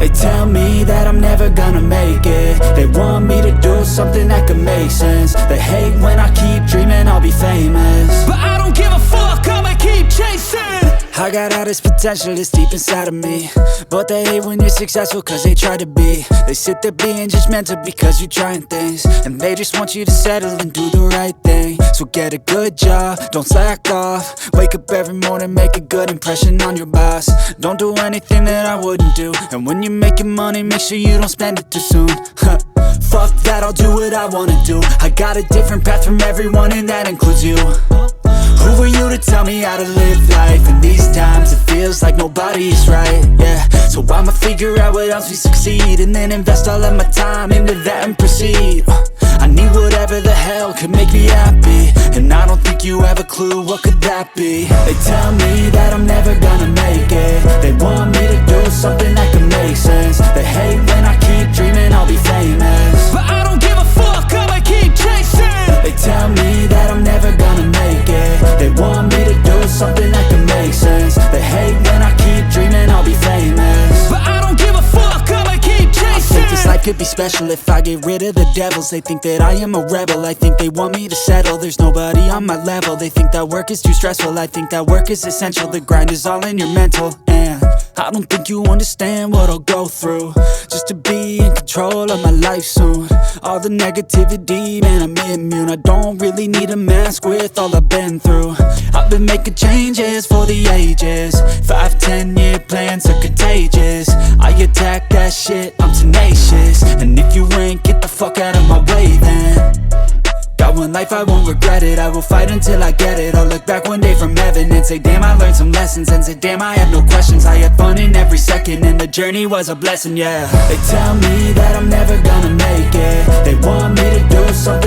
They tell me that I'm never gonna make it. They want me to do something that could make sense. They hate when I keep dreaming I'll be famous, but I don't give a fuck, I'ma keep chasing. I got all this potential that's deep inside of me, but they hate when you're successful cause they try to be. They sit there being judgmental because you're trying things, and they just want you to settle and do the right thing. So get a good job, don't slack off. Wake up every morning, make a good impression on your boss. Don't do anything that I wouldn't do, and when you're making money, make sure you don't spend it too soon. Fuck that, I'll do what I wanna do. I got a different path from everyone, and that includes you. Who are you to tell me how to live life? In these times it feels like nobody's right, yeah. So I'ma figure out what else we succeed, and then invest all of my time into that and proceed. I need whatever the hell could make me happy, and I don't think you have a clue what could that be. They tell me that I'm never gonna make it. They want me to do something that could make sense. They hate when I keep dreaming I'll be famous, but I don't give a fuck, I'ma keep chasing. They tell me that I'm never gonna make it. They want me to do something that can make sense. They hate when I keep dreaming I'll be famous, but I don't give a fuck, I'ma keep chasing. I think this life could be special if I get rid of the devils. They think that I am a rebel, I think they want me to settle. There's nobody on my level. They think that work is too stressful, I think that work is essential. The grind is all in your mental, and I don't think you understand what I'll go through just to be in control of my life soon. All the negativity, man, I'm immune. I don't really need a mask with all I've been through. I've been making changes for the ages. 5-10 year plans are contagious. I attack that shit, I'm tenacious. And if you ain't, get the fuck out of my way then. Got one life, I won't regret it. I will fight until I get it. I'll look back one day from heaven and say, damn, I learned some lessons. And say, damn, I had no questions. I had fun in every second, and the journey was a blessing, yeah. They tell me that I'm never gonna make it. They want me to do something